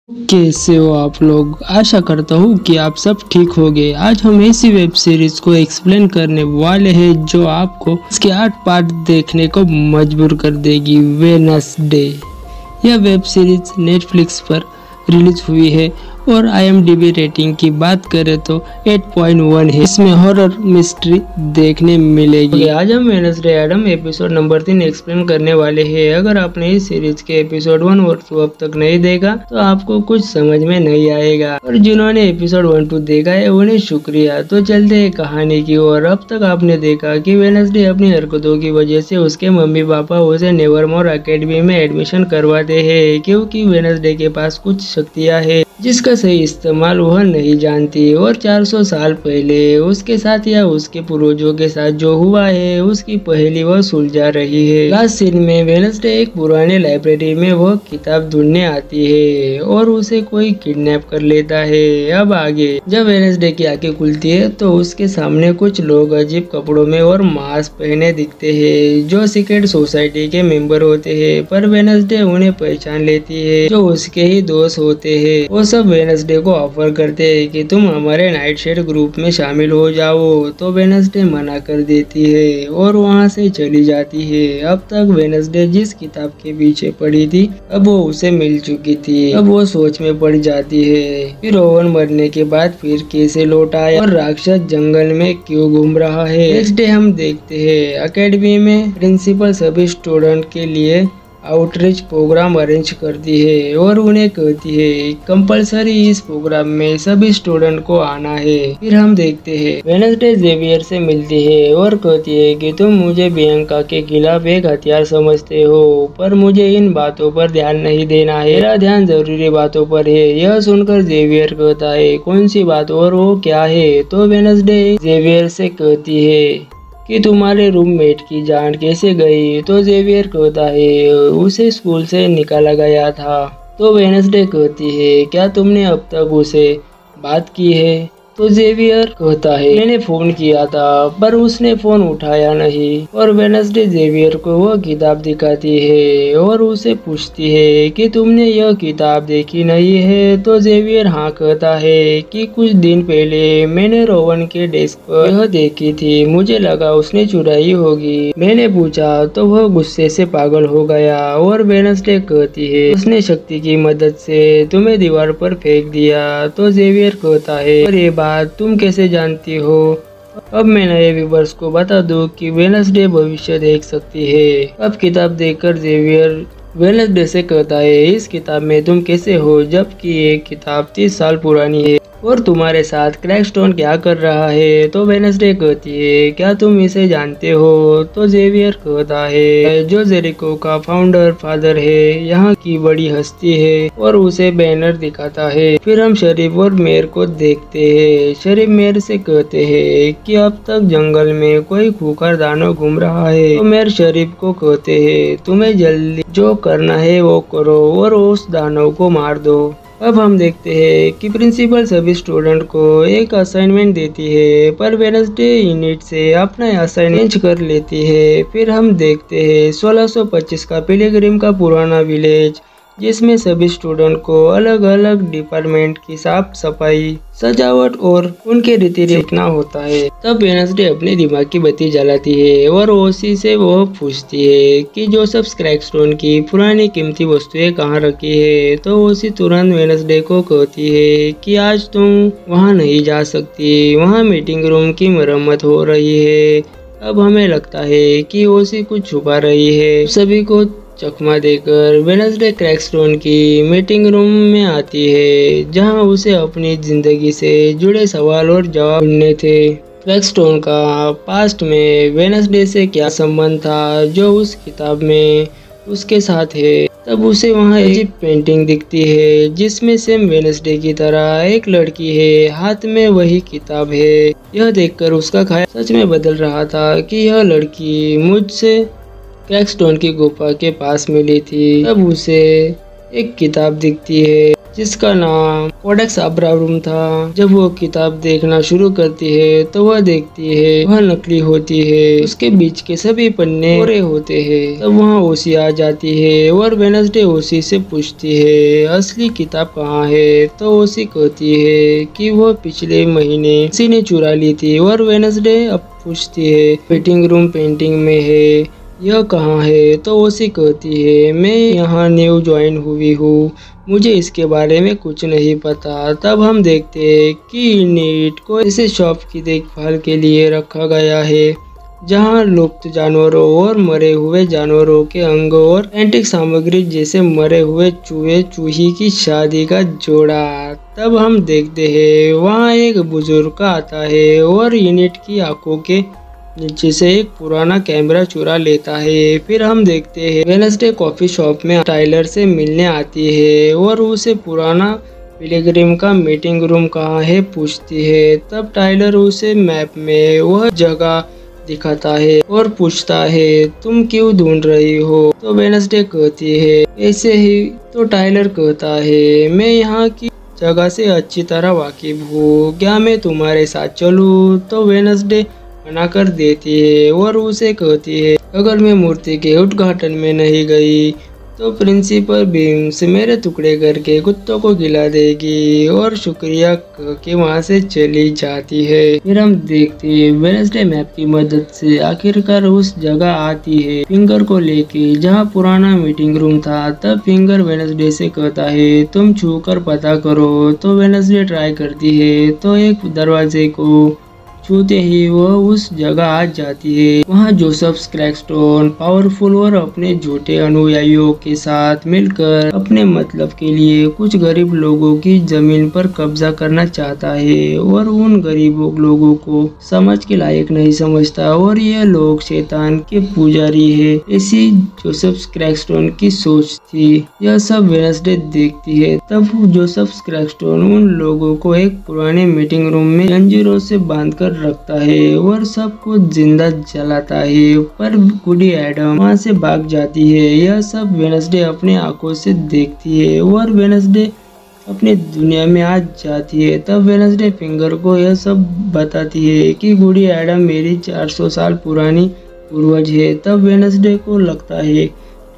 कैसे हो आप लोग। आशा करता हूँ कि आप सब ठीक होंगे। आज हम ऐसी वेब सीरीज को एक्सप्लेन करने वाले हैं जो आपको इसके 8 पार्ट देखने को मजबूर कर देगी। वेडनेसडे। यह वेब सीरीज नेटफ्लिक्स पर रिलीज हुई है और IMDb रेटिंग की बात करें तो 8.1 है। इसमें हॉरर मिस्ट्री देखने मिलेगी। आज हम Wednesday Adam episode number 3 explain करने वाले हैं। अगर आपने इस सीरीज के एपिसोड 1 और 2 अब तक नहीं देखा तो आपको कुछ समझ में नहीं आएगा, और जिन्होंने एपिसोड 1, 2 देखा है उन्हें शुक्रिया। तो चलते हैं कहानी की ओर। अब तक आपने देखा कि वेडनेसडे अपनी हरकतों की वजह से उसके मम्मी पापा उसे नेवरमोर एकेडमी में एडमिशन करवाते हैं, क्योंकि वेडनेसडे के पास कुछ शक्तियाँ है जिसका सही इस्तेमाल वह नहीं जानती। और 400 साल पहले उसके साथ या उसके पूर्वजों के साथ जो हुआ है उसकी पहेली वह सुलझा रही है। लास्ट सीन में वेडनेसडे एक पुराने लाइब्रेरी में वह किताब ढूंढने आती है और उसे कोई किडनैप कर लेता है। अब आगे जब वेडनेसडे की आंखें खुलती है तो उसके सामने कुछ लोग अजीब कपड़ों में और मास्क पहने दिखते हैं जो सीक्रेट सोसाइटी के मेंबर होते हैं, पर वेडनेसडे उन्हें पहचान लेती है जो उसके ही दोस्त होते हैं। वो सब वेडनेसडे को ऑफर करते हैं कि तुम हमारे नाइटशेड ग्रुप में शामिल हो जाओ, तो वेडनेसडे मना कर देती है और वहाँ से चली जाती है। अब तक वेडनेसडे जिस किताब के पीछे पड़ी थी अब वो उसे मिल चुकी थी। अब वो सोच में पड़ जाती है फिर ओवन मरने के बाद फिर कैसे लौट आया और राक्षस जंगल में क्यों घूम रहा है। नेक्स्ट डे हम देखते हैं अकेडमी में प्रिंसिपल सभी स्टूडेंट के लिए आउटरीच प्रोग्राम अरेंज करती है और उन्हें कहती है कंपलसरी इस प्रोग्राम में सभी स्टूडेंट को आना है। फिर हम देखते हैं वेडनेसडे जेवियर से मिलती है और कहती है कि तुम मुझे बियंका के खिलाफ एक हथियार समझते हो, पर मुझे इन बातों पर ध्यान नहीं देना है, मेरा ध्यान जरूरी बातों पर है। यह सुनकर जेवियर कहता है कौन सी बात और वो क्या है। तो वेडनेसडे जेवियर से कहती है कि तुम्हारे रूममेट की जान कैसे गई। तो जेवियर कहता है उसे स्कूल से निकाला गया था। तो वेडनेसडे कहती है क्या तुमने अब तक उसे बात की है। तो जेवियर कहता है मैंने फोन किया था पर उसने फोन उठाया नहीं। और वेडनेसडे जेवियर को वह किताब दिखाती है और उसे पूछती है कि तुमने यह किताब देखी नहीं है। तो जेवियर हाँ कहता है कि कुछ दिन पहले मैंने रोवन के डेस्क पर यह देखी थी, मुझे लगा उसने चुराई होगी। मैंने पूछा तो वह गुस्से से पागल हो गया। और वेडनेसडे कहती है उसने शक्ति की मदद से तुम्हें दीवार पर फेंक दिया। तो जेवियर कहता है और ये बात तुम कैसे जानती हो। अब मैं नए व्यूवर्स को बता दूं कि वेडनेसडे भविष्य देख सकती है। अब किताब देखकर जेवियर वेडनेसडे से कहता है इस किताब में तुम कैसे हो जबकि ये किताब 30 साल पुरानी है और तुम्हारे साथ क्रैकस्टोन क्या कर रहा है। तो वेडनेसडे कहती है क्या तुम इसे जानते हो। तो जेवियर कहता है जो जेरिको का फाउंडर फादर है, यहाँ की बड़ी हस्ती है, और उसे बैनर दिखाता है। फिर हम शरीफ और मेयर को देखते हैं। शरीफ मेयर से कहते हैं कि अब तक जंगल में कोई खूंखार दानव घूम रहा है। तो मेयर शरीफ को कहते हैं तुम्हें जल्दी जो करना है वो करो और उस दानव को मार दो। अब हम देखते हैं कि प्रिंसिपल सभी स्टूडेंट को एक असाइनमेंट देती है, पर वेडनेसडे यूनिट से अपना असाइनमेंट कर लेती है। फिर हम देखते हैं 1625 का पिलग्रिम का पुराना विलेज, जिसमें सभी स्टूडेंट को अलग अलग डिपार्टमेंट की साफ सफाई, सजावट और उनके रीति सीखना होता है। तब वेडनेसडे अपने दिमाग की बत्ती जलाती है और ओसी से वो पूछती है कि जोसेफ क्रैकस्टोन की पुरानी कीमती वस्तुएं कहाँ रखी है। तो ओसी तुरंत वेडनेसडे को कहती है कि आज तुम वहाँ नहीं जा सकती, वहाँ मीटिंग रूम की मरम्मत हो रही है। अब हमें लगता है कि ओसी कुछ छुपा रही है। सभी को चकमा देकर वेडनेसडे क्रैकस्टोन की मीटिंग रूम में आती है, जहां उसे अपनी जिंदगी से जुड़े सवाल और जवाब ढूंढने थे। क्रैकस्टोन का पास्ट में वेडनेसडे से क्या संबंध था जो उस किताब में उसके साथ है। तब उसे वहां एक पेंटिंग दिखती है जिसमें सेम वेडनेसडे की तरह एक लड़की है, हाथ में वही किताब है। यह देखकर उसका ख्याल सच में बदल रहा था कि यह लड़की मुझसे क्रैकस्टोन की गुफा के पास मिली थी। तब उसे एक किताब दिखती है जिसका नाम कोडेक्स अब्राहम था। जब वो किताब देखना शुरू करती है तो वह देखती है वह नकली होती है, उसके बीच के सभी पन्ने कोरे होते हैं। तब वहाँ ओसी आ जाती है और वेडनेसडे ओसी से पूछती है असली किताब कहाँ है। तो ओसी कहती है कि वह पिछले महीने किसी ने चुरा ली थी। और वेडनेसडे अब पूछती है मीटिंग रूम पेंटिंग में है, यह कहाँ है। तो ओसी कहती है मैं यहाँ न्यू ज्वाइन हुई हूँ, मुझे इसके बारे में कुछ नहीं पता। तब हम देखते हैं कि यूनिट को इसे शॉप की देखभाल के लिए रखा गया है, जहाँ लुप्त जानवरों और मरे हुए जानवरों के अंग और एंटीक सामग्री जैसे मरे हुए चूहे चूही की शादी का जोड़ा। तब हम देखते हैं वहाँ एक बुजुर्ग आता है और यूनिट की आंखों के नीचे से एक पुराना कैमरा चुरा लेता है। फिर हम देखते हैं वेडनेसडे कॉफी शॉप में टाइलर से मिलने आती है और उसे पुराना पिलग्रिम का मीटिंग रूम कहाँ है पूछती है। तब टाइलर उसे मैप में वह जगह दिखाता है और पूछता है तुम क्यों ढूंढ रही हो। तो वेडनेसडे कहती है ऐसे ही। तो टाइलर कहता है मैं यहाँ की जगह से अच्छी तरह वाकिफ हूँ, क्या मैं तुम्हारे साथ चलूँ। तो वेडनेसडे मना कर देती है और उसे कहती है अगर मैं मूर्ति के उद्घाटन में नहीं गई तो प्रिंसिपल बीम्स मेरे टुकड़े करके कुत्तों को खिला देगी। और शुक्रिया कह के वहाँ से चली जाती है। फिर हम देखते हैं वेडनेसडे मैप की मदद से आखिरकार उस जगह आती है फिंगर को लेके जहाँ पुराना मीटिंग रूम था। तब फिंगर वेडनेसडे से कहता है तुम छू कर पता करो। तो वेडनेसडे ट्राई करती है तो एक दरवाजे को छूते ही वह उस जगह आ जाती है। वहाँ जोसेफ क्रैकस्टोन पावरफुल और अपने झूठे अनुयायियों के साथ मिलकर अपने मतलब के लिए कुछ गरीब लोगों की जमीन पर कब्जा करना चाहता है और उन गरीबों लोगों को समझ के लायक नहीं समझता और ये लोग शैतान के पुजारी है, ऐसी जोसेफ क्रैकस्टोन की सोच थी। यह सब वेडनेसडे देखती है। तब जोसेफ क्रैकस्टोन उन लोगों को एक पुराने मीटिंग रूम में जंजीरों से बांधकर रखता है और सबको जिंदा जलाता है, पर गुडी एडम वहाँ से भाग जाती है। यह सब वेडनेसडे अपने आंखों से देखती है और वेडनेसडे अपने दुनिया में आ जाती है। तब वेडनेसडे फिंगर को यह सब बताती है कि गुडी एडम मेरी 400 साल पुरानी पूर्वज है। तब वेडनेसडे को लगता है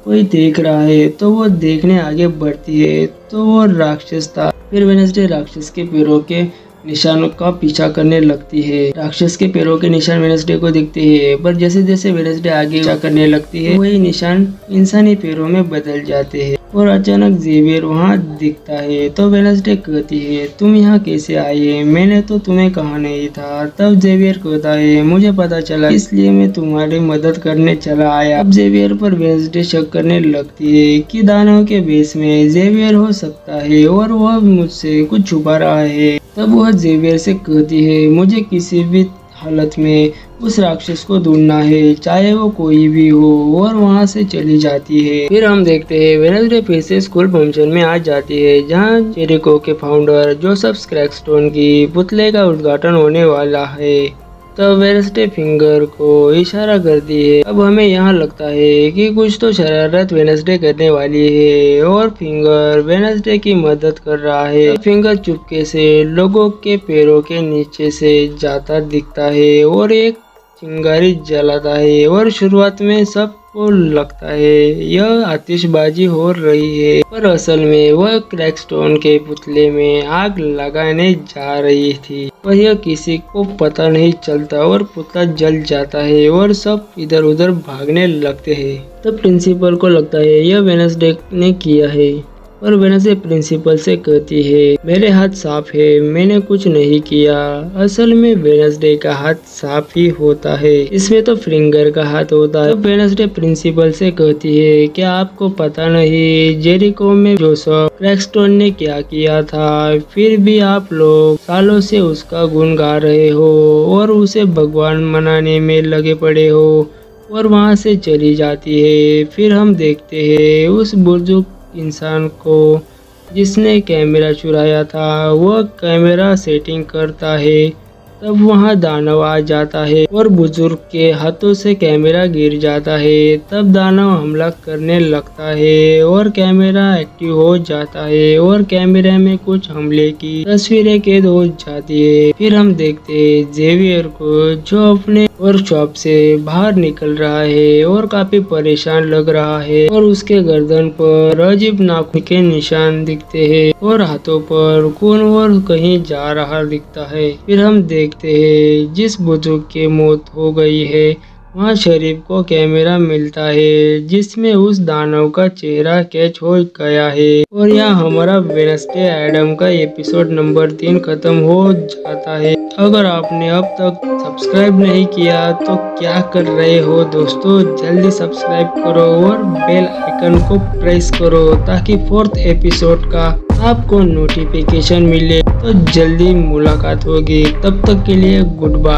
कोई देख रहा है तो वो देखने आगे बढ़ती है तो वो राक्षस था। फिर वेडनेसडे राक्षस के पैरों के निशानों का पीछा करने लगती है। राक्षस के पैरों के निशान वेडनेसडे को दिखते हैं, पर जैसे जैसे वेडनेसडे आगे पीछा करने लगती है वही निशान इंसानी पैरों में बदल जाते हैं और अचानक जेवियर वहाँ दिखता है। तो वेडनेसडे कहती है तुम यहाँ कैसे आए, मैंने तो तुम्हें कहा नहीं था। तब जेवियर कहता है मुझे पता चला इसलिए मैं तुम्हारी मदद करने चला आया। अब जेवियर पर वेडनेसडे शक करने लगती है कि दानव के भेष में जेवियर हो सकता है और वह मुझसे कुछ छुपा रहा है। तब वह जेवियर से कहती है मुझे किसी भी हालत में उस राक्षस को ढूंढना है, चाहे वो कोई भी हो, और वहाँ से चली जाती है। फिर हम देखते हैं वेडनेसडे फिर से स्कूल फंक्शन में आ जाती है जहाँ जेरिको के फाउंडर जोसेफ क्रैकस्टोन की पुतले का उद्घाटन होने वाला है। तब वेडनेसडे फिंगर को इशारा करती है। अब हमें यहाँ लगता है कि कुछ तो शरारत वेडनेसडे करने वाली है और फिंगर वेडनेसडे की मदद कर रहा है। फिंगर चुपके से लोगों के पैरों के नीचे से जाता दिखता है और एक चिंगारी जलाता है और शुरुआत में सबको लगता है यह आतिशबाजी हो रही है, पर असल में वह क्रैकस्टोन के पुतले में आग लगाने जा रही थी। पर यह किसी को पता नहीं चलता और पुतला जल जाता है और सब इधर उधर भागने लगते हैं। तब प्रिंसिपल को लगता है यह वेडनेसडे ने किया है और वेडनेसडे प्रिंसिपल से कहती है मेरे हाथ साफ है, मैंने कुछ नहीं किया। असल में वेडनेसडे का हाथ साफ ही होता है, इसमें तो फिंगर का हाथ होता है। तो वेडनेसडे प्रिंसिपल से कहती है क्या आपको पता नहीं जेरिको में जोसेफ क्रैकस्टोन ने क्या किया था, फिर भी आप लोग सालों से उसका गुण गा रहे हो और उसे भगवान मनाने में लगे पड़े हो, और वहाँ से चली जाती है। फिर हम देखते हैं उस बुजुर्ग इंसान को जिसने कैमरा चुराया था, वह कैमरा सेटिंग करता है तब वहाँ दानव आ जाता है और बुजुर्ग के हाथों से कैमरा गिर जाता है। तब दानव हमला करने लगता है और कैमरा एक्टिव हो जाता है और कैमरे में कुछ हमले की तस्वीरें कैद हो जाती है। फिर हम देखते हैं जेवियर को, जो अपने वर्कशॉप से बाहर निकल रहा है और काफी परेशान लग रहा है और उसके गर्दन पर अजीब नाखून के निशान दिखते हैं और हाथों पर खून और कहीं जा रहा दिखता है। फिर हम देखते हैं जिस बुजुर्ग की मौत हो गई है वहाँ शरीफ को कैमरा मिलता है जिसमें उस दानव का चेहरा कैच हो गया है और यहाँ हमारा वेडनेसडे एडम का एपिसोड नंबर 3 खत्म हो जाता है। अगर आपने अब तक सब्सक्राइब नहीं किया तो क्या कर रहे हो दोस्तों, जल्दी सब्सक्राइब करो और बेल आइकन को प्रेस करो ताकि 4th एपिसोड का आपको नोटिफिकेशन मिले। तो जल्दी मुलाकात होगी, तब तक के लिए गुड बाय।